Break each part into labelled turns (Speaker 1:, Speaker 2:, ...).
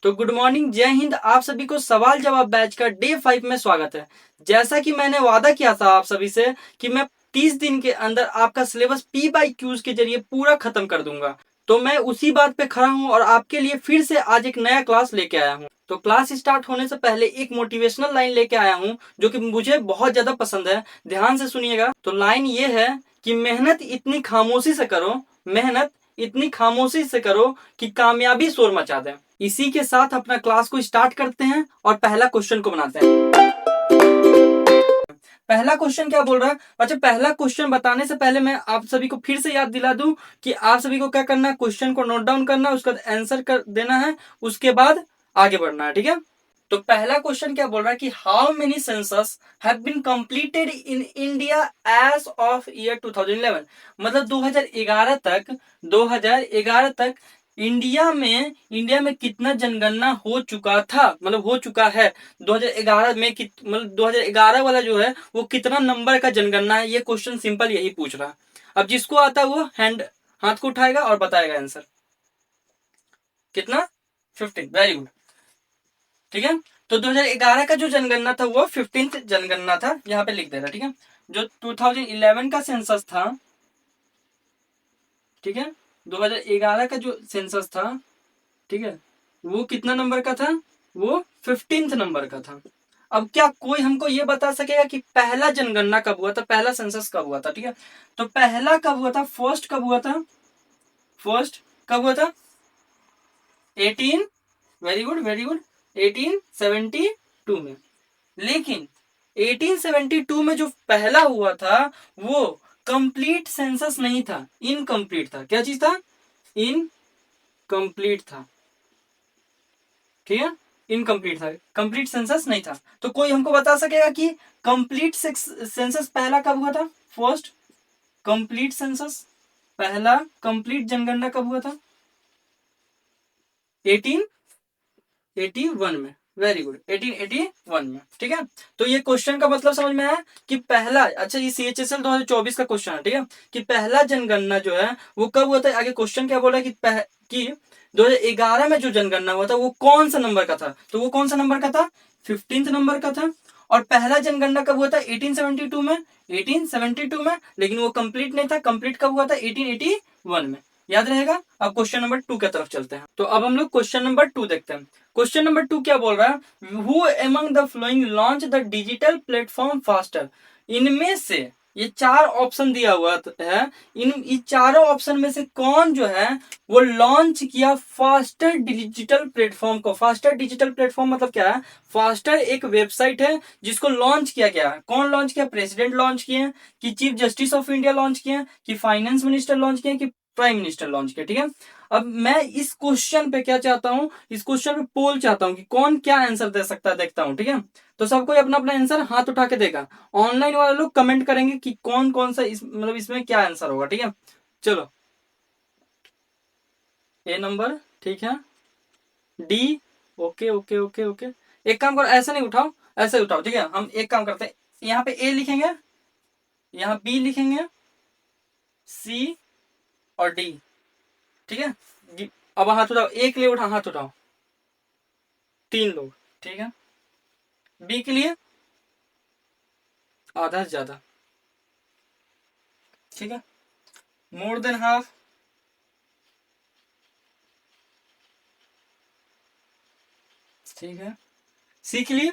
Speaker 1: तो good morning, जय हिंद। आप सभी को सवाल जवाब बैच का डे 5 में स्वागत है। जैसा कि मैंने वादा किया था आप सभी से कि मैं 30 दिन के अंदर आपका सिलेबस पी बाई क्यूज के जरिए पूरा खत्म कर दूंगा, तो मैं उसी बात पे खड़ा हूं और आपके लिए फिर से आज एक नया क्लास लेके आया हूं। तो क्लास स्टार्ट होने से पहले एक मोटिवेशनल लाइन लेके आया हूं जो कि मुझे बहुत ज्यादा पसंद है। ध्यान से सुनिएगा। तो लाइन ये है कि मेहनत इतनी खामोशी से करो, मेहनत इतनी खामोशी से करो कि कामयाबी शोर मचा दे। इसी के साथ अपना क्लास को स्टार्ट करते हैं और पहला क्वेश्चन को बनाते हैं। पहला क्वेश्चन क्या बोल रहा है? अच्छा, पहला क्वेश्चन बताने से पहले मैं आप सभी को फिर से याद दिला दूं कि आप सभी को क्या करना है, क्वेश्चन को नोट डाउन करना है, उसका आंसर कर देना है, उसके बाद आगे बढ़ना है। ठीक है। तो पहला क्वेश्चन क्या बोल रहा है कि how many census have been completed in India as of year 2011। मतलब 2011 तक इंडिया में कितना जनगणना हो चुका था, मतलब हो चुका है 2011 में। मतलब 2011 वाला जो है वो कितना नंबर का जनगणना है, ये क्वेश्चन सिंपल यही पूछ रहा है। अब जिसको आता है वो हाथ को उठाएगा और बताएगा आंसर। कितना? 15। Very good. ठीक है। तो 2011 का जो जनगणना था वो 15th जनगणना था, यहाँ पे लिख दे रहा। ठीक है। जो 2011 का सेंसस था, ठीक है, 2011 का जो सेंसस था, ठीक है, वो कितना नंबर का था? वो 15th नंबर का था। अब क्या कोई हमको ये बता सकेगा कि पहला जनगणना कब हुआ था, पहला सेंसस कब हुआ था? ठीक है। तो पहला कब हुआ था, फर्स्ट कब हुआ था? फर्स्ट कब हुआ था? 18, वेरी गुड वेरी गुड, 1872 में। लेकिन 1872 में जो पहला हुआ था वो कंप्लीट सेंसस नहीं था, इनकम्प्लीट था। क्या चीज था? इनकम्प्लीट था। ठीक है, इनकम्प्लीट था, कंप्लीट सेंसस नहीं था। तो कोई हमको बता सकेगा कि कंप्लीट सेंसस पहला कब हुआ था? फर्स्ट कंप्लीट सेंसस, पहला कंप्लीट जनगणना कब हुआ था? 1881 में। वेरी गुड, 1881 में। ठीक है। तो ये क्वेश्चन का मतलब समझ में आया कि पहला, अच्छा ये CHSL 2024 का क्वेश्चन है। ठीक है, कि पहला जनगणना जो है वो कब हुआ था। आगे क्वेश्चन क्या बोला कि 2011 में जो जनगणना हुआ था वो कौन सा नंबर का था? तो वो कौन सा नंबर का था? 15th नंबर का था। और पहला जनगणना कब हुआ था? 1872 में। 1872 में, लेकिन वो कंप्लीट नहीं था। कंप्लीट कब हुआ था? 1881 में। याद रहेगा। अब क्वेश्चन नंबर 2 की तरफ चलते हैं। तो अब हम लोग क्वेश्चन नंबर 2 देखते हैं। क्वेश्चन नंबर 2 क्या बोल रहा है? Who among the flowing launch the digital platform faster. इनमें से ये 4 ऑप्शन दिया हुआ है, इन चारों ऑप्शन में से कौन जो है वो लॉन्च किया फास्टर डिजिटल प्लेटफॉर्म को? फास्टर डिजिटल प्लेटफॉर्म मतलब क्या है? फास्टर एक वेबसाइट है जिसको लॉन्च किया गया है। कौन लॉन्च किया? प्रेसिडेंट लॉन्च किए हैं, कि chief justice of India launch किए हैं, कि फाइनेंस मिनिस्टर लॉन्च किए हैं, कि प्राइम मिनिस्टर लॉन्च किया? ठीक है। अब मैं इस क्वेश्चन पे क्या चाहता हूं, इस क्वेश्चन पे पोल चाहता हूं कि कौन क्या आंसर दे सकता है, देखता हूं। ठीक है। तो सब कोई अपना अपना आंसर हाथ उठा के देगा। ऑनलाइन वाले लोग कमेंट करेंगे कि कौन कौन सा मतलब इसमें क्या आंसर होगा। ठीक है। चलो, ए नंबर, ठीक है, D, okay okay okay okay. एक काम करो, ऐसे नहीं उठाओ, ऐसे उठाओ। ठीक है, हम एक काम करते हैं, यहाँ पे ए लिखेंगे, यहाँ बी लिखेंगे, सी और डी। ठीक है। अब हाथ उठाओ, एक लिए उठा, हाथ उठाओ। 3 लोग। ठीक है। बी के लिए आधा से ज्यादा। ठीक है, मोर देन हाफ। ठीक है। सी के लिए,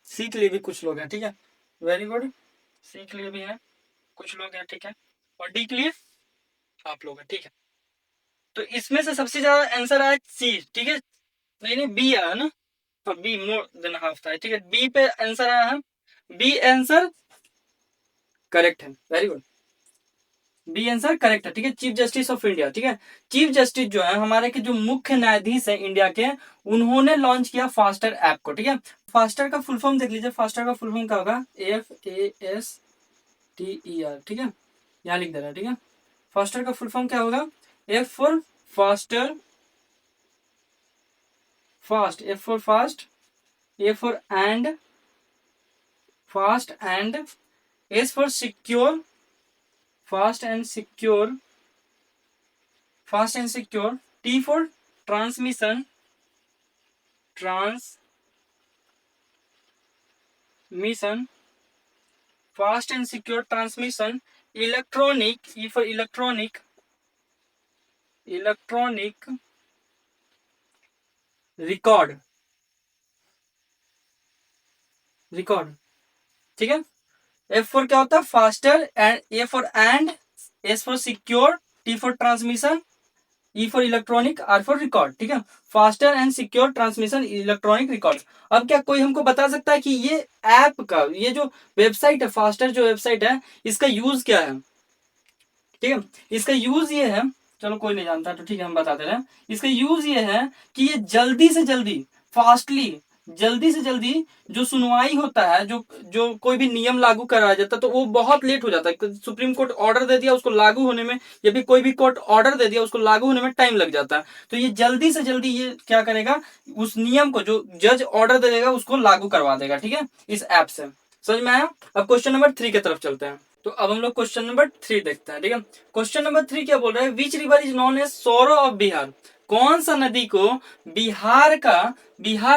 Speaker 1: सी के लिए भी कुछ लोग हैं। ठीक है, वेरी गुड। सी के लिए भी है, कुछ लोग हैं। ठीक है। और डी के लिए आप लोग हैं। ठीक है। तो इसमें से सबसे ज्यादा आंसर आया सी। ठीक है, नहीं नहीं, बी आया ना। हाँ, बी मोर देन हाफ था। ठीक है, बी पे आंसर आया है। बी आंसर करेक्ट है। Very good, B answer correct है। ठीक है, चीफ जस्टिस ऑफ इंडिया। ठीक है, चीफ जस्टिस जो है हमारे के जो मुख्य न्यायाधीश है इंडिया के, उन्होंने लॉन्च किया फास्टर ऐप को। ठीक है। फास्टर का फुल फॉर्म देख लीजिए। फास्टर का फुल फॉर्म क्या होगा? FASTER। ठीक है, यहाँ लिख दे रहा है। ठीक है, फास्टर का फुल फॉर्म क्या होगा? F for faster, fast, F for fast, A for and, fast and, S for secure, fast and secure, fast and secure, T for transmission, transmission, fast and secure transmission, electronic, E for electronic, electronic record, record, ठीक है। F for क्या होता है, faster, and A for and, S for secure, T for transmission, E for electronic, R for record, ठीक है। Faster and secure transmission electronic record. अब क्या कोई हमको बता सकता है कि ये ऐप का, ये जो वेबसाइट है, फास्टर जो वेबसाइट है, इसका यूज क्या है, ठीक है। इसका यूज ये है, चलो कोई नहीं जानता तो ठीक है हम बता दे रहे हैं। इसका यूज ये है कि ये जल्दी से जल्दी, फास्टली, जल्दी से जल्दी जो सुनवाई होता है, जो जो कोई भी नियम लागू कराया जाता है तो वो बहुत लेट हो जाता है। सुप्रीम कोर्ट ऑर्डर दे दिया, उसको लागू होने में, या फिर कोई भी कोर्ट ऑर्डर दे दिया, उसको लागू होने में टाइम लग जाता है। तो ये जल्दी से जल्दी ये क्या करेगा, उस नियम को जो जज ऑर्डर दे देगा उसको लागू करवा देगा, ठीक है, इस ऐप से। समझ में आया। अब क्वेश्चन नंबर 3 की तरफ चलते हैं। तो अब हम लोग क्वेश्चन नंबर 3 देखते हैं, ठीक है। क्वेश्चन नंबर 3 क्या बोल रहा है, which river is known as sorrow of Bihar. कौन सा नदी को बिहार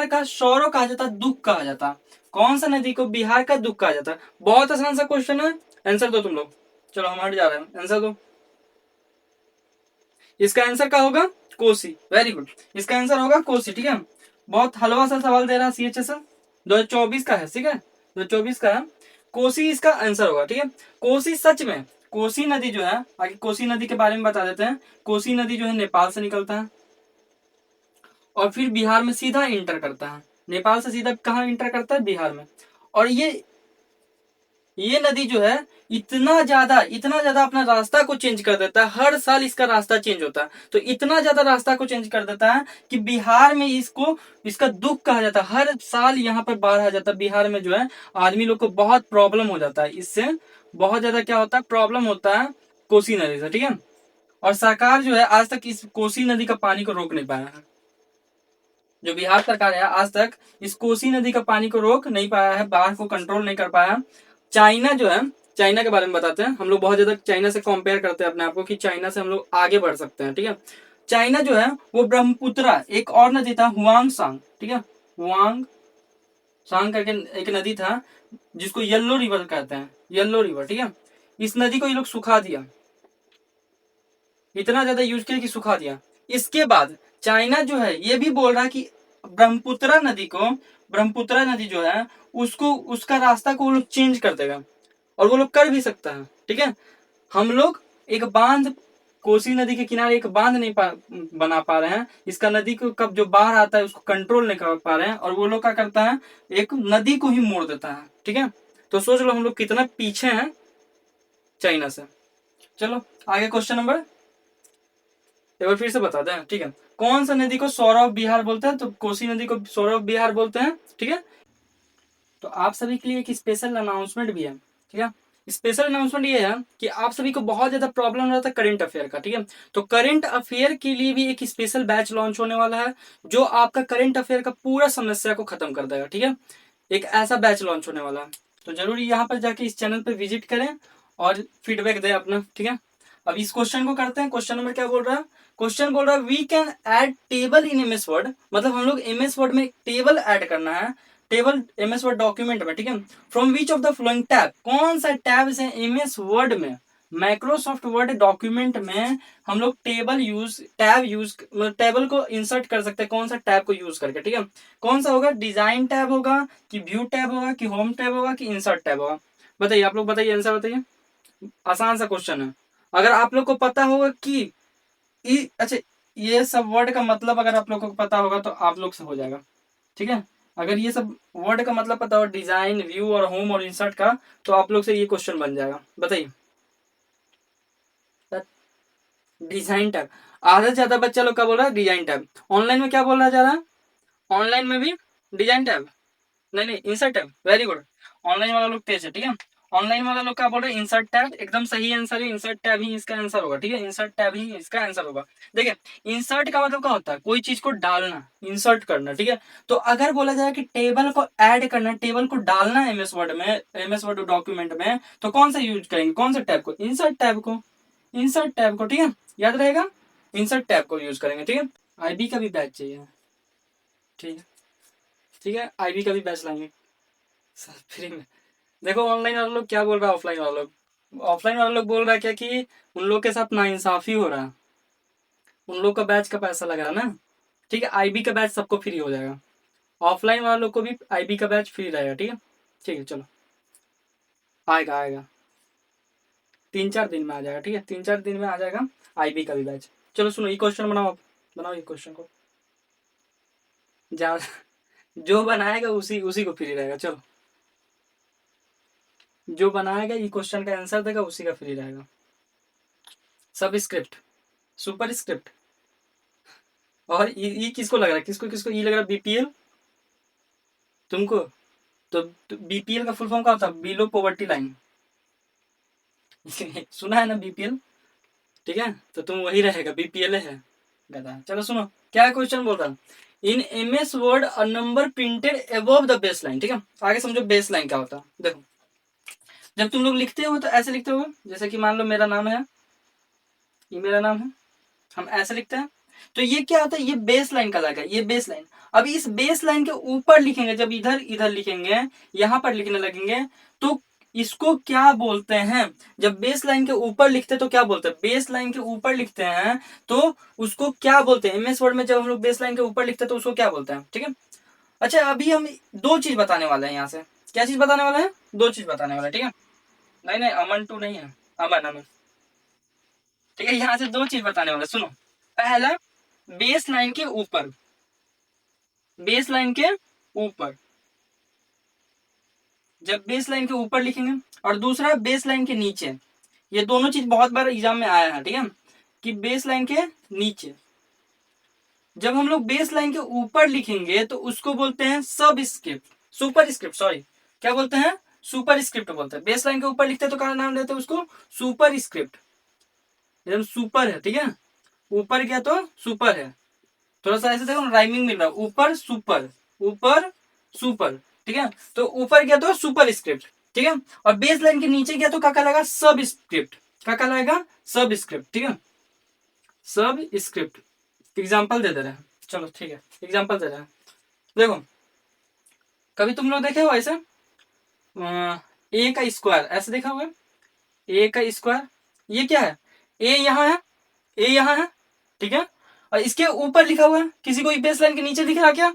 Speaker 1: का सौरो कहा जाता, दुख कहा जाता। कौन सा नदी को बिहार का दुख कहा जाता। बहुत आसान सा क्वेश्चन है, आंसर दो तुम लोग। चलो हम हट जा रहे हैं, आंसर दो। इसका आंसर क्या होगा, कोसी। वेरी गुड, इसका आंसर होगा कोसी, ठीक है। बहुत हलवा सा सवाल दे रहा है CHSL 2024 का है, ठीक है, 2024 का है। कोसी इसका आंसर होगा, ठीक है। कोसी सच में, कोसी नदी जो है, आगे कोसी नदी के बारे में बता देते हैं। कोसी नदी जो है नेपाल से निकलता है और फिर बिहार में सीधा इंटर करता है। नेपाल से सीधा कहाँ इंटर करता है, बिहार में। और ये नदी जो है इतना ज्यादा अपना रास्ता को चेंज कर देता है। हर साल इसका रास्ता चेंज होता है, तो इतना ज्यादा रास्ता को चेंज कर देता है कि बिहार में इसका दुख कहा जाता है। हर साल यहाँ पर बाढ़ आ जाता है बिहार में, जो है आदमी लोग को बहुत प्रॉब्लम हो जाता है इससे। बहुत ज्यादा क्या होता है, प्रॉब्लम होता है कोसी नदी से, ठीक है। और सरकार जो है आज तक इस कोसी नदी का पानी को रोक नहीं पाया है। जो बिहार सरकार है आज तक इस कोसी नदी का पानी को रोक नहीं पाया है, बाढ़ को कंट्रोल नहीं कर पाया। चाइना जो है, चाइना के बारे में बताते हैं। हम लोग बहुत ज्यादा चाइना से कंपेयर करते हैं अपने आप को कि चाइना से हम लोग आगे बढ़ सकते हैं, ठीक है। चाइना जो है वो ब्रह्मपुत्रा, एक और नदी था हुआंग सांग, ठीक है, हुआंग सांग करके एक नदी था जिसको येलो रिवर कहते हैं, येलो रिवर, ठीक है। इस नदी को ये लोग सुखा दिया, इतना ज्यादा यूज किया कि सुखा दिया। इसके बाद चाइना जो है ये भी बोल रहा है कि ब्रह्मपुत्रा नदी जो है उसको, उसका रास्ता को वो लोग चेंज कर देगा, और वो लोग कर भी सकता है, ठीक है। हम लोग एक बांध, कोसी नदी के किनारे एक बांध नहीं बना पा रहे हैं। इसका नदी को कब जो बाढ़ आता है उसको कंट्रोल नहीं कर पा रहे हैं, और वो लोग क्या करता है, एक नदी को ही मोड़ देता है, ठीक है। तो सोच लो हम लोग कितना पीछे हैं चाइना से। चलो आगे क्वेश्चन नंबर, एक बार फिर से बता दें, ठीक है। कौन सा नदी को सौरव बिहार बोलते हैं, तो कोसी नदी को सौरव बिहार बोलते हैं, ठीक है। तो आप सभी के लिए एक स्पेशल अनाउंसमेंट भी है, ठीक है। स्पेशल अनाउंसमेंट ये है कि आप सभी को बहुत ज्यादा प्रॉब्लम रहता है करंट अफेयर का, ठीक है। तो करंट अफेयर के लिए भी एक स्पेशल बैच लॉन्च होने वाला है जो आपका करंट अफेयर का पूरा समस्या को खत्म कर देगा, ठीक है। एक ऐसा बैच लॉन्च होने वाला है, तो जरूर यहाँ पर जाके इस चैनल पर विजिट करें और फीडबैक दें अपना, ठीक है। अब इस क्वेश्चन को करते हैं। क्वेश्चन नंबर क्या बोल रहा है, क्वेश्चन बोल रहा है we can add table in MS Word, मतलब हम लोग MS वर्ड में टेबल ऐड करना है, टेबल MS वर्ड डॉक्यूमेंट में, ठीक है। From which of the following tab, कौन सा टैब से MS वर्ड में, माइक्रोसॉफ्ट वर्ड डॉक्यूमेंट में हम लोग टेबल को इंसर्ट कर सकते हैं, कौन सा टैब को यूज करके, ठीक है। कौन सा होगा, डिजाइन टैब होगा कि व्यू टैब होगा कि होम टैब होगा कि इंसर्ट टैब होगा। बताइए आप लोग, बताइए आंसर बताइए। आसान सा क्वेश्चन है। अगर आप लोग को पता होगा कि अच्छा, ये सब वर्ड का मतलब अगर आप लोग को पता होगा तो आप लोग से हो जाएगा, ठीक है। अगर ये सब वर्ड का मतलब पता हो, डिजाइन, व्यू और होम और इंसर्ट का, तो आप लोग से ये क्वेश्चन बन जाएगा। बताइए, डिजाइन टैब। आधा से ज्यादा बच्चा लोग क्या बोल रहा है, डिजाइन टैब। ऑनलाइन में क्या बोला जा रहा है, ऑनलाइन में भी डिजाइन टैब, नहीं नहीं insert tab. Very good, online वाला लोग तेज है, ठीक है। ऑनलाइन वाला लोग क्या बोल रहे हैं, इंसर्ट टैब। एकदम सही आंसर है, इंसर्ट टैब ही इसका आंसर होगा, ठीक है। इंसर्ट टैब ही इसका आंसर होगा। देखिए, इंसर्ट का मतलब क्या होता है, कोई चीज को डालना, इंसर्ट करना, ठीक है। तो अगर बोला जाए कि टेबल को ऐड करना, टेबल को डालना है MS वर्ड में, MS वर्ड डॉक्यूमेंट में, तो कौन सा यूज करेंगे, कौन सा टैब को, इंसर्ट टैब को, इंसर्ट टैब को, ठीक है। याद रहेगा, इंसर्ट टैब को यूज करेंगे, ठीक है। IB का भी बैच चाहिए, ठीक है। ठीक है, आईबी का भी बैच लाएंगे सर फ्री में। देखो ऑनलाइन वाले लोग क्या बोल रहा है, ऑफलाइन वाले लोग, ऑफलाइन वाले लोग बोल रहा है क्या कि उन लोग के साथ नाइंसाफी हो रहा है, उन लोग का बैच का पैसा लग रहा है ना। ठीक है, आईबी का बैच सबको फ्री हो जाएगा, ऑफलाइन वालों को भी आईबी का बैच फ्री रहेगा। ठीक है, ठीक है चलो, आएगा आएगा 3-4 दिन में आ जाएगा। ठीक है, 3-4 दिन में आ जाएगा आईबी का भी बैच। चलो सुनो, ये क्वेश्चन बनाओ आप, बनाओ ये क्वेश्चन को, जा जो बनाएगा उसी उसी को फ्री रहेगा। चलो, जो बनाएगा ये क्वेश्चन का आंसर देगा उसी का फ्री रहेगा। सब स्क्रिप्ट, सुपर स्क्रिप्ट। और ये किसको लग रहा है, किसको किसको ये लग रहा है, बीपीएल तुमको? तो बीपीएल का फुल फॉर्म क्या होता है, बिलो पॉवर्टी लाइन सुना है ना बीपीएल? ठीक है, तो तुम वही रहेगा, बीपीएल है गधा। चलो सुनो, क्या क्वेश्चन बोल रहा है, in MS word a number printed above the base line. ठीक है, आगे समझो बेस लाइन क्या होता है। देखो, जब तुम लोग लिखते हो तो ऐसे लिखते हो, जैसे कि मान लो मेरा नाम है, ये मेरा नाम है, हम ऐसे लिखते हैं। तो ये क्या होता है, ये बेस लाइन का लगा, ये बेस लाइन। अभी इस बेस लाइन के ऊपर लिखेंगे, जब इधर इधर लिखेंगे, यहां पर लिखने लगेंगे, तो इसको क्या बोलते हैं, जब बेस लाइन के ऊपर लिखते हैं तो क्या बोलते हैं, बेस लाइन के ऊपर लिखते हैं तो उसको क्या बोलते हैं, एमएस वर्ड में जब हम लोग बेस लाइन के ऊपर लिखते हैं तो उसको क्या बोलते हैं। ठीक है, अच्छा अभी हम दो चीज बताने वाले हैं यहाँ से, क्या चीज बताने वाले हैं, दो चीज बताने वाले हैं। ठीक है, नहीं नहीं अमन टू नहीं है, अमन अमन। ठीक है, यहाँ से दो चीज बताने वाले, सुनो। पहला, बेस लाइन के ऊपर, बेस लाइन के ऊपर, जब बेस लाइन के ऊपर लिखेंगे, और दूसरा बेस लाइन के नीचे। ये दोनों चीज बहुत बार एग्जाम में आया है। ठीक है, कि बेस लाइन के नीचे, जब हम लोग बेस लाइन के ऊपर लिखेंगे तो उसको बोलते हैं सब स्क्रिप्ट, सुपर स्क्रिप्ट, सॉरी क्या बोलते हैं, सुपर स्क्रिप्ट बोलते हैं। बेस लाइन के ऊपर लिखते हैं तो क्या नाम लेते हैं उसको, सुपर स्क्रिप्ट, एकदम सुपर है। ठीक है, ऊपर गया तो सुपर है, थोड़ा सा ऐसे देखो राइमिंग मिल रहा है, ऊपर सुपर, ऊपर सुपर। ठीक है, तो ऊपर गया तो सुपर स्क्रिप्ट। ठीक है, और बेस लाइन के नीचे गया तो क्या कहलाएगा, सब स्क्रिप्ट, क्या कहलाएगा, सब स्क्रिप्ट। ठीक है, सब स्क्रिप्ट। एग्जाम्पल दे रहे हैं, चलो ठीक है, एग्जाम्पल दे रहे हैं। देखो, कभी तुम लोग देखे हो ऐसे ए का स्क्वायर, ऐसे देखा हुआ है, ए का स्क्वायर, ये क्या है, ए यहाँ है, ए यहाँ है। ठीक है, और इसके ऊपर लिखा हुआ है, किसी को बेस लाइन के नीचे दिख रहा क्या,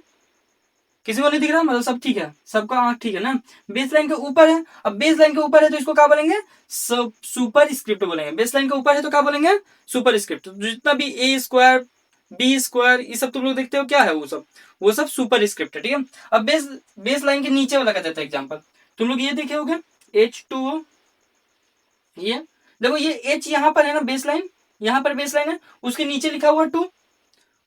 Speaker 1: किसी को नहीं दिख रहा, मतलब सब ठीक है, सबका आंख ठीक है ना। बेस लाइन के ऊपर है, अब बेस लाइन के ऊपर है तो इसको क्या बोलेंगे, सब सुपर स्क्रिप्ट बोलेंगे। बेस लाइन के ऊपर है तो क्या बोलेंगे, सुपर स्क्रिप्ट। जितना भी ए स्क्वायर, बी स्क्वायर, ये सब तुम लोग देखते हो क्या है, वो सब सुपर स्क्रिप्ट है। ठीक है, अब बेस लाइन के नीचे वाला का देता है एग्जाम्पल, तुम लोग ये देखे होगे H2O, ये देखो, ये H यहाँ पर है ना बेस लाइन, यहाँ पर बेस लाइन है, उसके नीचे लिखा हुआ 2,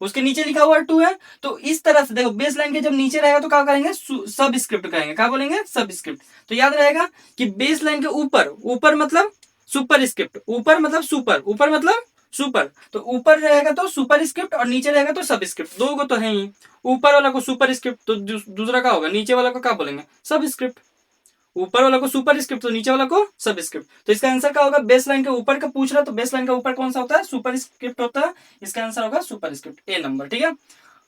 Speaker 1: उसके नीचे लिखा हुआ 2 है। तो इस तरह से देखो, बेस लाइन के जब नीचे रहेगा तो क्या करेंगे, सब स्क्रिप्ट करेंगे, क्या बोलेंगे, सब स्क्रिप्ट। तो याद रहेगा कि बेस लाइन के ऊपर, ऊपर मतलब सुपर स्क्रिप्ट, ऊपर मतलब सुपर, ऊपर मतलब सुपर, तो ऊपर रहेगा तो सुपर स्क्रिप्ट और नीचे रहेगा तो सब स्क्रिप्ट, दो को तो है ही, ऊपर वाला को सुपर स्क्रिप्ट तो दूसरा का होगा, नीचे वाला को क्या बोलेंगे, सब स्क्रिप्ट। ऊपर वाला को सुपर स्क्रिप्ट तो नीचे वाला को सब स्क्रिप्ट। तो इसका आंसर क्या होगा, बेस लाइन के ऊपर का पूछ रहा, तो बेस लाइन के ऊपर कौन सा होता है, सुपर स्क्रिप्ट होता है। इसका आंसर होगा सुपर स्क्रिप्ट, ए नंबर। ठीक है,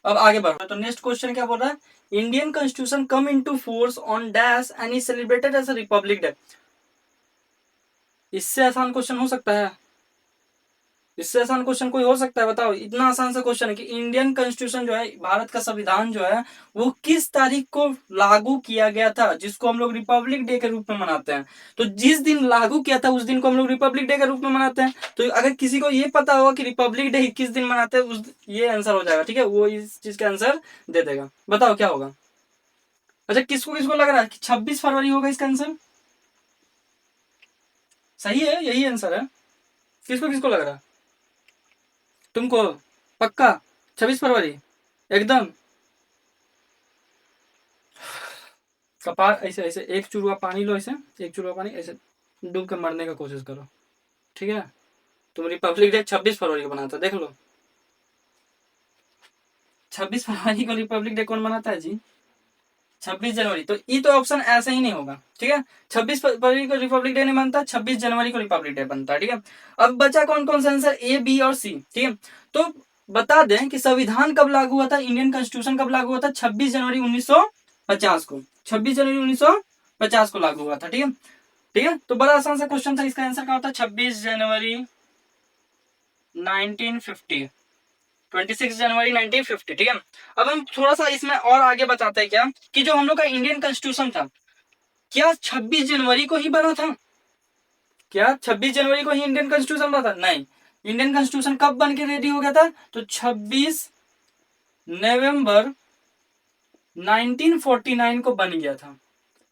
Speaker 1: अब आगे बढ़ो, तो नेक्स्ट क्वेश्चन क्या बोल रहा है, Indian constitution come into force on dash and is celebrated as a republic day. इससे आसान क्वेश्चन हो सकता है, इससे आसान क्वेश्चन कोई हो सकता है, बताओ। इतना आसान सा क्वेश्चन है कि इंडियन कॉन्स्टिट्यूशन जो है, भारत का संविधान जो है, वो किस तारीख को लागू किया गया था, जिसको हम लोग रिपब्लिक डे के रूप में मनाते हैं। तो जिस दिन लागू किया था उस दिन को हम लोग रिपब्लिक डे के रूप में मनाते हैं। तो अगर किसी को ये पता होगा कि रिपब्लिक डे किस दिन मनाते हैं, उस ये आंसर हो जाएगा। ठीक है, वो इस चीज का आंसर दे देगा, बताओ क्या होगा। अच्छा, किसको किसको लग रहा है कि 26 फरवरी होगा इसका आंसर, सही है, यही आंसर है। किसको किसको लग रहा है, तुमको पक्का 26 फरवरी एकदम। कपार ऐसे ऐसे, एक चुरुआ पानी लो, ऐसे एक चुरुआ पानी ऐसे डूब के मरने का कोशिश करो। ठीक है, तुम रिपब्लिक डे 26 फरवरी को बनाता, देख लो 26 फरवरी को रिपब्लिक डे कौन मनाता है जी, 26 जनवरी। तो ये तो ऑप्शन ऐसे ही नहीं होगा। ठीक है, 26 फरवरी को रिपब्लिक डे नहीं बनता, 26 जनवरी को रिपब्लिक डे बनता है। ठीक है, अब बचा कौन कौन सा आंसर, ए बी और सी। ठीक है, तो बता दें कि संविधान कब लागू हुआ था, इंडियन कॉन्स्टिट्यूशन कब लागू हुआ था, 26 जनवरी 1900 1950 को, 26 जनवरी 1950 को लागू हुआ था। ठीक है, ठीक है। तो बड़ा आसान सा क्वेश्चन था, इसका आंसर क्या होता है? 26 जनवरी 1950, 26 जनवरी 1950। ठीक है, अब हम थोड़ा सा इसमें और आगे बताते हैं क्या, कि जो हम लोग का इंडियन कॉन्स्टिट्यूशन था, क्या 26 जनवरी को ही बना था? क्या 26 जनवरी को ही इंडियन कॉन्स्टिट्यूशन बना था? नहीं, इंडियन कॉन्स्टिट्यूशन कब बन के रेडी हो गया था? तो 26 नवंबर 1949 को बन गया था।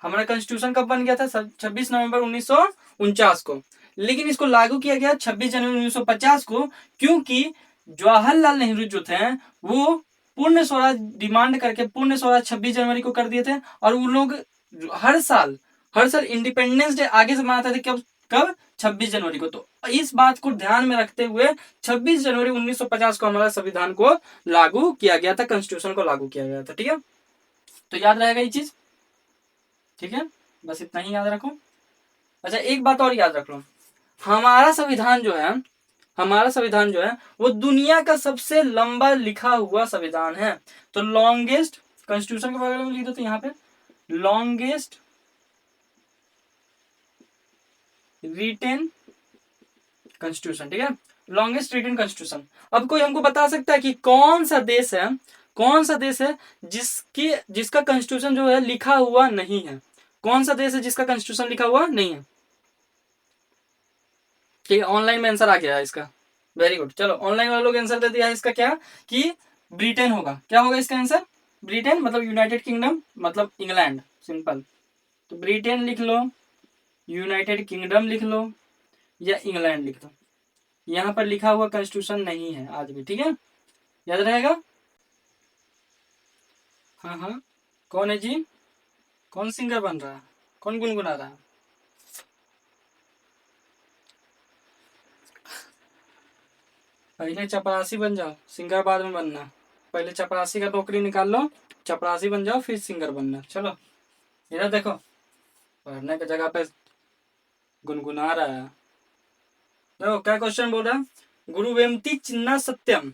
Speaker 1: हमारा कॉन्स्टिट्यूशन कब बन गया था? 26 नवंबर 1949 को। लेकिन इसको लागू किया गया 26 जनवरी 1950 को, क्योंकि जवाहरलाल नेहरू जो थे वो पूर्ण स्वराज डिमांड करके पूर्ण स्वराज 26 जनवरी को कर दिए थे। और वो लोग हर साल इंडिपेंडेंस डे आगे से मनाते थे। कब कब 26 जनवरी को। तो इस बात को ध्यान में रखते हुए 26 जनवरी 1950 को हमारा संविधान को लागू किया गया था, कॉन्स्टिट्यूशन को लागू किया गया था। ठीक है, तो याद रहेगा ये चीज। ठीक है, बस इतना ही याद रखो। अच्छा, एक बात और याद रख लो, हमारा संविधान जो है हमारा संविधान जो है वो दुनिया का सबसे लंबा लिखा हुआ संविधान है। तो लॉन्गेस्ट कॉन्स्टिट्यूशन के बारे में लिख देते यहाँ पे, लॉन्गेस्ट रिटेन कॉन्स्टिट्यूशन। ठीक है, लॉन्गेस्ट रिटेन कॉन्स्टिट्यूशन। अब कोई हमको बता सकता है कि कौन सा देश है जिसका कॉन्स्टिट्यूशन जो है लिखा हुआ नहीं है? कौन सा देश है जिसका कॉन्स्टिट्यूशन लिखा हुआ नहीं है? ठीक है, ऑनलाइन में आंसर आ गया है इसका। वेरी गुड, चलो ऑनलाइन वाले लोग आंसर दे दिया है इसका, क्या कि ब्रिटेन होगा। क्या होगा इसका आंसर? ब्रिटेन मतलब यूनाइटेड किंगडम, मतलब इंग्लैंड, सिंपल। तो ब्रिटेन लिख लो, यूनाइटेड किंगडम लिख लो, या इंग्लैंड लिख लो। यहाँ पर लिखा हुआ कॉन्स्टिट्यूशन नहीं है आज भी। ठीक है, याद रहेगा। हाँ हाँ, कौन है जी? कौन सिंगर बन रहा है? कौन गुनगुना रहा है? पहले चपरासी बन जाओ, सिंगर बाद में बनना। पहले चपरासी का नौकरी निकाल लो, चपरासी बन जाओ, फिर सिंगर बनना। चलो इधर देखो, पढ़ने की जगह पे गुनगुना रहा है। देखो क्या क्वेश्चन बोल रहा है, गुरुवेमती चिन्ना सत्यम।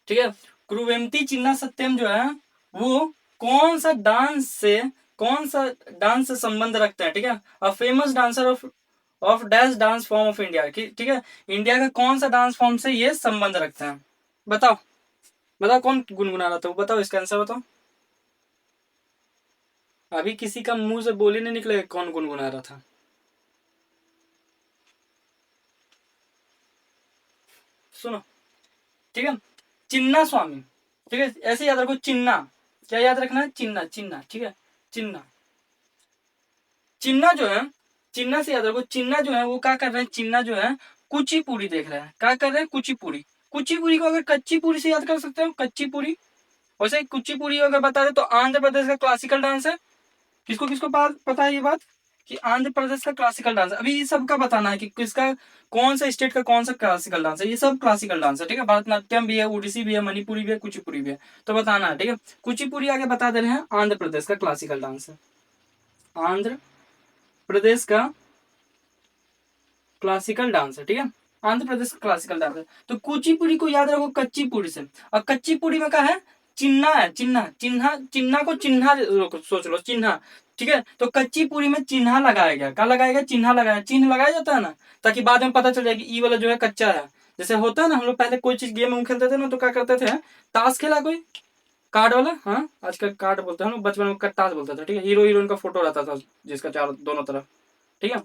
Speaker 1: ठीक है, गुरुवेमती चिन्ना सत्यम जो है वो कौन सा डांस से संबंध रखता है? ठीक है, a famous dancer of dash dance form of India. ठीक है, इंडिया का कौन सा डांस फॉर्म से ये संबंध रखते हैं? बताओ बताओ, कौन गुनगुना रहा था वो? बताओ, इसका आंसर बताओ। अभी किसी का मुंह से बोली नहीं निकले कौन गुनगुना रहा था। सुनो, ठीक है, चिन्ना स्वामी। ठीक है, ऐसे याद रखो, चिन्ना। क्या याद रखना है? चिन्ना, चिन्ना। ठीक है, चिन्ना। चिन्ना जो है, चिन्ना से याद रखो, चिन्ना जो है वो क्या कर रहे हैं? चिन्ना जो है कुचिपुड़ी देख रहे हैं। क्या कर रहे हैं? कुचिपुड़ी। कुचिपुड़ी को अगर कच्ची पूरी से याद कर सकते हो, कच्ची पूरी। वैसे ही कुचिपुड़ी अगर बता दे तो आंध्र प्रदेश का क्लासिकल डांस है। किसको किसको पता है ये बात, कि आंध्र प्रदेश का क्लासिकल डांस है? अभी ये सबका बताना है कि किसका, कौन सा स्टेट का कौन सा क्लासिकल डांस है। ये सब क्लासिकल डांस है। ठीक है, भरतनाट्यम भी है, ओडिसी भी है, मणिपुरी भी है, कुचिपुड़ी भी है। तो बताना है। ठीक है, कुचिपुड़ी आगे बता दे रहे हैं, आंध्र प्रदेश का क्लासिकल डांस है। आंध्र प्रदेश का क्लासिकल डांस है। ठीक है, आंध्र प्रदेश का क्लासिकल डांस है। तो कुचिपुड़ी को याद रखो कच्ची पूड़ी से। और कच्ची पूड़ी में क्या है? चिन्ना है, चिन्हा। चिन्हा, चिन्हा को चिन्हा सोच लो, चिन्हा। ठीक है, तो कच्ची पूरी में चिन्हा लगाया गया। क्या लगाया गया? चिन्हा लगाया। चिन्ह लगाया जाता है ना, ताकि बाद में पता चल जाए कि ई वाला जो है कच्चा है। जैसे होता है ना, हम लोग पहले कोई चीज गेम में खेलते थे ना, तो क्या करते थे? ताश खेला कोई, कार्ड वाला। हाँ, आजकल कार्ड बोलते हैं, हम लोग बचपन में ताश बोलते थे। ठीक है, हीरो हीरोइन का फोटो रहता था जिसका चारों दोनों तरफ। ठीक है,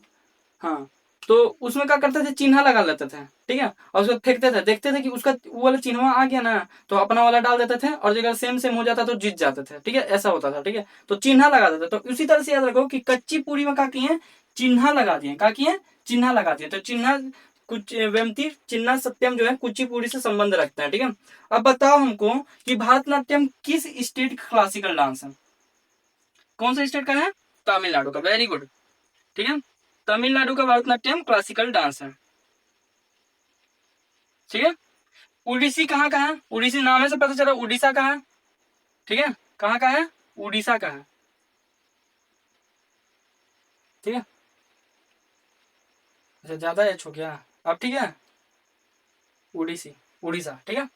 Speaker 1: हाँ। तो उसमें क्या करते थे? चिन्हा लगा लेते थे। ठीक है, और उसको फेंकते थे, देखते थे कि उसका वो वाला चिन्ह आ गया ना, तो अपना वाला डाल देते थे, और अगर सेम सेम हो जाता तो जीत जाते थे। ठीक है, ऐसा होता था। ठीक है, तो चिन्हा लगा देते। तो उसी तरह से याद रखो कि कच्ची पूरी में क्या किए? चिन्हा लगा दिए। क्या किए? चिन्हा लगा दिए। तो चिन्हा, कुछ वेमती चिन्ना सत्यम जो है कुचिपुड़ी से संबंध रखता है। ठीक है, अब बताओ हमको कि भारतनाट्यम किस स्टेट का क्लासिकल डांस है? कौन सा स्टेट का है? तमिलनाडु का। Very good. ठीक है, तमिलनाडु का भारतनाट्यम क्लासिकल डांस है। ठीक है, उड़ीसी कहाँ का है? उड़ीसी नाम है से पता चला उड़ीसा का है। ठीक है, कहाँ का है? उड़ीसा का है। ठीक है, अच्छा ज्यादा एच हो गया अब। ठीक है, उड़ीसी, उड़ीसा। ठीक है,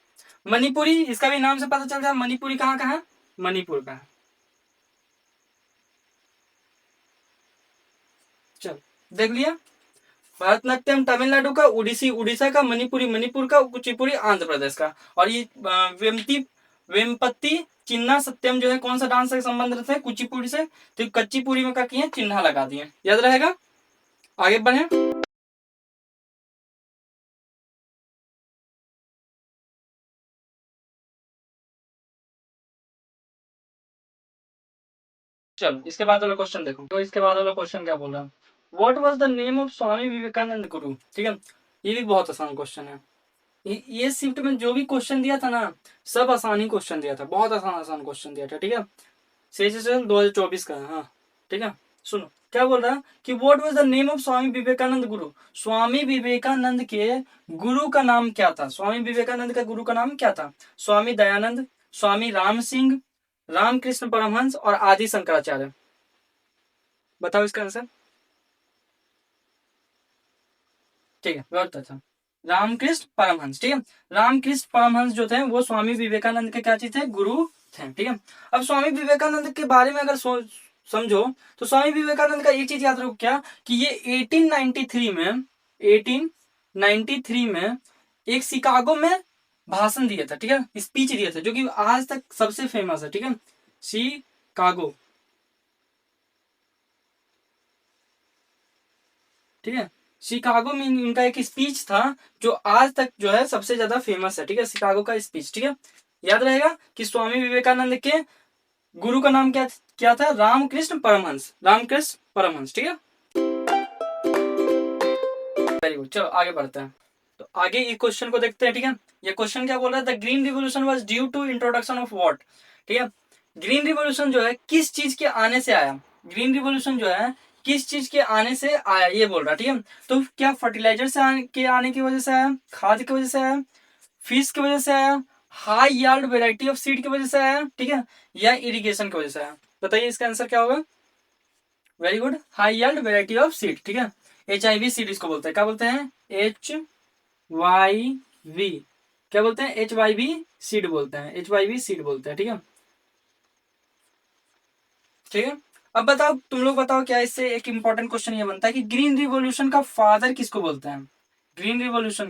Speaker 1: मणिपुरी, इसका भी नाम से पता चल जाए, मणिपुरी कहाँ का है? मणिपुर का है। चल देख लिया। भरतनाट्यम तमिलनाडु का, उड़ीसी उड़ीसा का, मणिपुरी मणिपुर का, कुचिपुड़ी आंध्र प्रदेश का। और ये वेमपत्ती चिन्ना सत्यम जो है कौन सा डांस से संबंध रखते हैं? कुचिपुड़ी से। तो कच्चीपुड़ी में क्या किए? चिन्हा लगा दिए। याद रहेगा। आगे बढ़े। चलो इसके बाद वाला क्वेश्चन देखो। तो इसके बाद वाला क्वेश्चन क्या बोल रहा है? What was the name of Swami Vivekananda guru? ठीक है, ये भी बहुत आसान क्वेश्चन है। ये शिफ्ट में जो भी क्वेश्चन दिया था ना, सब आसान ही क्वेश्चन दिया था, बहुत आसान आसान क्वेश्चन दिया था। ठीक है, सेशन 2024 का है। हाँ ठीक है, सुनो क्या बोल रहा है कि what was the name of Swami Vivekananda guru? Swami Vivekananda के गुरु का नाम क्या था? स्वामी विवेकानंद का गुरु का नाम क्या था? स्वामी दयानंद, स्वामी राम सिंह, रामकृष्ण परमहंस और आदि शंकराचार्य। बताओ इसका आंसर। ठीक है, बहुत अच्छा। रामकृष्ण परमहंस। ठीक है, रामकृष्ण परमहंस जो थे वो स्वामी विवेकानंद के क्या चीज थे? गुरु थे। ठीक है, अब स्वामी विवेकानंद के बारे में अगर समझो तो स्वामी विवेकानंद का एक चीज याद रखो क्या, कि ये 1893 में एक शिकागो में भाषण दिया था। ठीक है, स्पीच दिया था, जो कि आज तक सबसे फेमस है। ठीक है, शिकागो। ठीक है, शिकागो में इनका एक स्पीच था जो आज तक जो है सबसे ज्यादा फेमस है। ठीक है, शिकागो का स्पीच। ठीक है, याद रहेगा कि स्वामी विवेकानंद के गुरु का नाम क्या क्या था? रामकृष्ण परमहंस। रामकृष्ण परमहंस। ठीक है, वेरी गुड। चलो आगे बढ़ते हैं। तो आगे इस क्वेश्चन को देखते हैं। ठीक है, ये क्वेश्चन क्या बोल रहा है? The green revolution was due to introduction of what? ठीक है, ग्रीन रिवोल्यूशन जो है किस चीज के आने से आया? ग्रीन रिवोल्यूशन जो है किस चीज के आने से आया, ये बोल रहा है। ठीक है, तो क्या फर्टिलाइजर से आने की वजह से आया, खाद की वजह से आया, फिश की वजह से आया, high yard variety of seed की वजह से आया, ठीक है, या इरिगेशन की वजह से आया? बताइए इसका आंसर क्या होगा। Very good, high yard variety of seed. ठीक है, HIV सीड इसको बोलते हैं। क्या बोलते हैं? HYV। क्या बोलते हैं? HYV सीड बोलते हैं। HYV सीड बोलते हैं। ठीक है, ठीक है। अब बताओ, तुम लोग बताओ, क्या इससे एक इंपॉर्टेंट क्वेश्चन ये बनता है कि ग्रीन रिवॉल्यूशन का फादर किसको बोलते हैं? ग्रीन रिवॉल्यूशन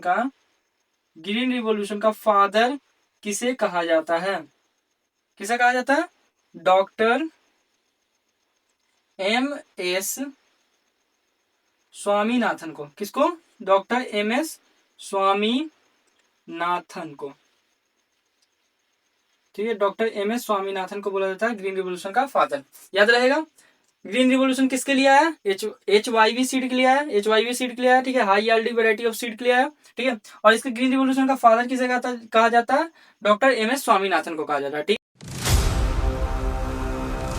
Speaker 1: का फादर किसे कहा जाता है? किसे कहा जाता है? डॉक्टर MS स्वामीनाथन को। किसको? डॉक्टर MS स्वामीनाथन को। ठीक है, डॉक्टर MS स्वामीनाथन को बोला जाता है ग्रीन रिवॉल्यूशन का फादर। याद रहेगा। ग्रीन रिवॉल्यूशन किसके लिए आया? HYV सीड के लिए आया। HYV सीड के लिए आया। ठीक है, high yielding variety of seed के लिए आया। ठीक है, और इसके ग्रीन रिवॉल्यूशन का फादर किसे कहा जाता है? डॉक्टर MS स्वामीनाथन को कहा जाता है। ठीक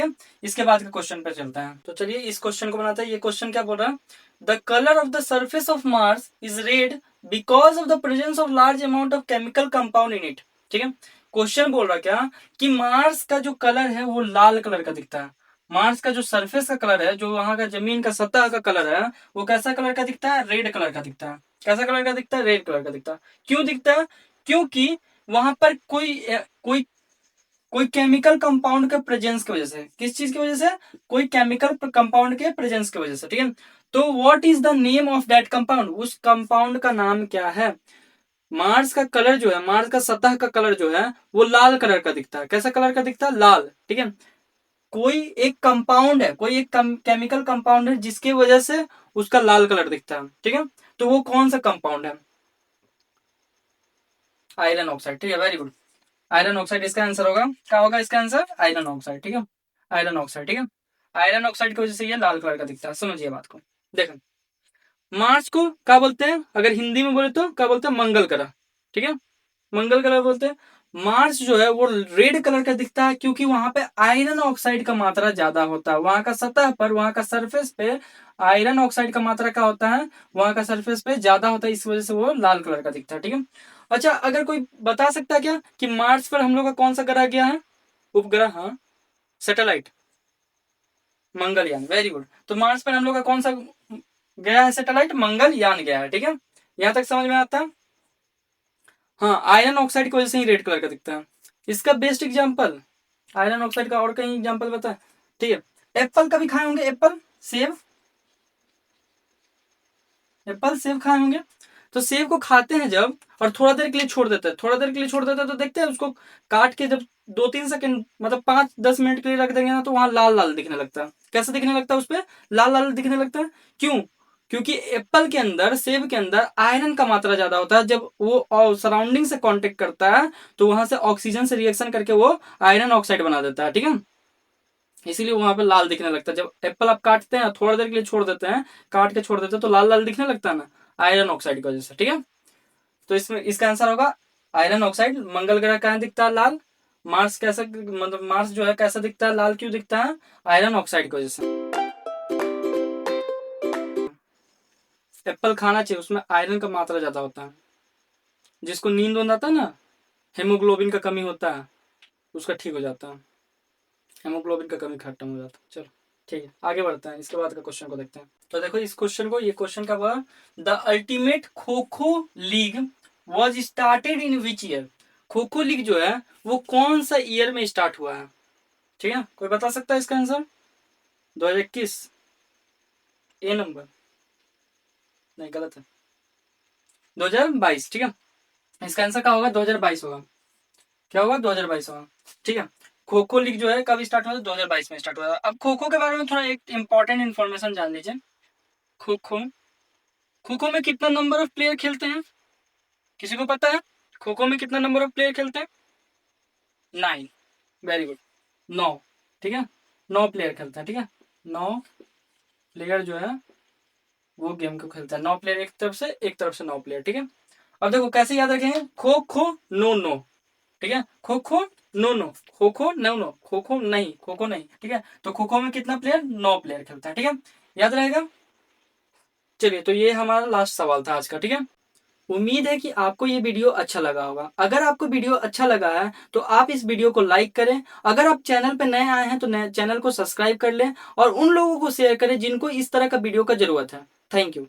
Speaker 1: है, इसके बाद के क्वेश्चन पे चलता है। तो चलिए इस क्वेश्चन को बनाते हैं। ये क्वेश्चन क्या बोल रहा है? The colour of the surface of Mars is red because of the presence of large amount of chemical compound in it. ठीक है, क्वेश्चन बोल रहा क्या कि मार्स का जो कलर है वो लाल कलर का दिखता है। मार्स का जो सरफेस का कलर है, जो वहां का जमीन का सतह का कलर है, वो कैसा कलर का दिखता है? रेड कलर का दिखता है। कैसा कलर का दिखता है? रेड कलर का दिखता है। क्यों दिखता है? क्योंकि वहां पर कोई कोई केमिकल कंपाउंड के प्रेजेंस की वजह से। किस चीज की वजह से? कोई केमिकल कंपाउंड के प्रेजेंस की वजह से। ठीक है, तो what is the name of that compound? उस कंपाउंड का नाम क्या है? मार्स का कलर जो है, मार्स का सतह का कलर जो है वो लाल कलर का दिखता है। कैसा कलर का दिखता है? लाल। ठीक है, कोई एक कंपाउंड है, कोई एक केमिकल कंपाउंड है जिसकी वजह से उसका लाल कलर दिखता है। ठीक है, तो वो कौन सा कंपाउंड है? Iron oxide. ठीक है, वेरी गुड। आयरन ऑक्साइड इसका आंसर होगा। क्या होगा इसका आंसर? Iron oxide. ठीक है, आयरन ऑक्साइड। ठीक है, आयरन ऑक्साइड की वजह से ये लाल कलर का दिखता है। समझिए बात को। देखो, मार्स को क्या बोलते हैं? अगर हिंदी में बोले तो क्या बोलते हैं? मंगल ग्रह। ठीक है, मंगल ग्रह बोलते हैं। मार्स जो है वो रेड कलर का दिखता है क्योंकि वहां पे आयरन ऑक्साइड का मात्रा ज्यादा होता है। वहां का सतह पर, वहां का सरफेस पे आयरन ऑक्साइड का मात्रा क्या होता है? वहां का सरफेस पे ज्यादा होता है, इस वजह से वो लाल कलर का दिखता है। ठीक है, अच्छा, अगर कोई बता सकता है क्या कि मार्स पर हम लोग का कौन सा ग्रह गया है? उपग्रह, हाँ, सैटेलाइट, मंगलयान। Very good. तो मार्स पर हम लोग का कौन सा गया है? सैटेलाइट मंगलयान गया है। ठीक है, यहां तक समझ में आता है। हाँ, आयरन ऑक्साइड की वजह से ही रेड कलर का दिखता है। इसका बेस्ट एग्जांपल आयरन ऑक्साइड का और कहीं एग्जांपल बता। ठीक है, एप्पल कभी खाए होंगे? एप्पल, सेब, एप्पल सेब खाए होंगे। तो सेब को खाते हैं जब और थोड़ा देर के लिए छोड़ देते हैं, थोड़ा देर के लिए छोड़ देते हैं, तो देखते हैं उसको काट के जब 2-3 सेकंड मतलब 5-10 मिनट के लिए रख देंगे ना, तो वहां लाल लाल दिखने लगता है। कैसे दिखने लगता है? उस पर लाल लाल दिखने लगता है। क्यों? क्योंकि एप्पल के अंदर, सेब के अंदर आयरन का मात्रा ज्यादा होता है। जब वो सराउंडिंग से कांटेक्ट करता है तो वहां से ऑक्सीजन से रिएक्शन करके वो आयरन ऑक्साइड बना देता है, ठीक है। इसीलिए वहां पे लाल दिखने लगता है। जब एप्पल आप काटते हैं थोड़ा देर के लिए छोड़ देते हैं, काट के छोड़ देते हैं, तो लाल लाल दिखने लगता है ना, आयरन ऑक्साइड की वजह से, ठीक है। तो इसमें इसका आंसर होगा आयरन ऑक्साइड। मंगल ग्रह कहाँ दिखता है? लाल। मार्स कैसा, मतलब मार्स जो है कैसा दिखता है? लाल क्यों दिखता है? आयरन ऑक्साइड की वजह से। एप्पल खाना चाहिए, उसमें आयरन का मात्रा ज्यादा होता है। जिसको नींद वींद आता है ना, हेमोग्लोबिन का कमी होता है, उसका ठीक हो जाता है। हेमोग्लोबिन का कमी खत्म हो जाता है। चलो ठीक है, आगे बढ़ते हैं, इसके बाद का क्वेश्चन को देखते हैं। तो देखो इस क्वेश्चन को, ये क्वेश्चन का हुआ, the ultimate kho kho league was started in which year? Kho kho league जो है वो कौन सा ईयर में स्टार्ट हुआ है? ठीक है, कोई बता सकता है इसका आंसर? 2021? ए नंबर? नहीं, गलत है, 2022, ठीक है। इसका आंसर क्या होगा? 2022 होगा। क्या होगा? 2022 होगा, ठीक है। खो खो लीग जो है कब स्टार्ट हुआ था? 2022 में स्टार्ट हुआ था। अब खो खो के बारे में थोड़ा एक इंपॉर्टेंट इन्फॉर्मेशन जान लीजिए। खो खो, खो खो में कितना नंबर ऑफ प्लेयर खेलते हैं? किसी को पता है खो खो में कितना नंबर ऑफ प्लेयर खेलते हैं? 9। वेरी गुड, 9, ठीक है। 9 प्लेयर खेलते हैं, ठीक है। 9 प्लेयर जो है वो गेम को खेलता है। 9 प्लेयर एक तरफ से, एक तरफ से 9 प्लेयर, ठीक है। अब देखो कैसे याद रखेंगे, खो खो नो नो, ठीक है। Kho kho no no, kho kho no no, kho kho नहीं, खो खो नहीं, ठीक है। तो खो खो में कितना प्लेयर? 9 प्लेयर खेलता है, ठीक है। याद रहेगा। चलिए, तो ये हमारा लास्ट सवाल था आज का, ठीक है। उम्मीद है कि आपको ये वीडियो अच्छा लगा होगा। अगर आपको वीडियो अच्छा लगा है तो आप इस वीडियो को लाइक करें। अगर आप चैनल पर नए आए हैं तो नए चैनल को सब्सक्राइब कर लें और उन लोगों को शेयर करें जिनको इस तरह का वीडियो का जरूरत है। Thank you.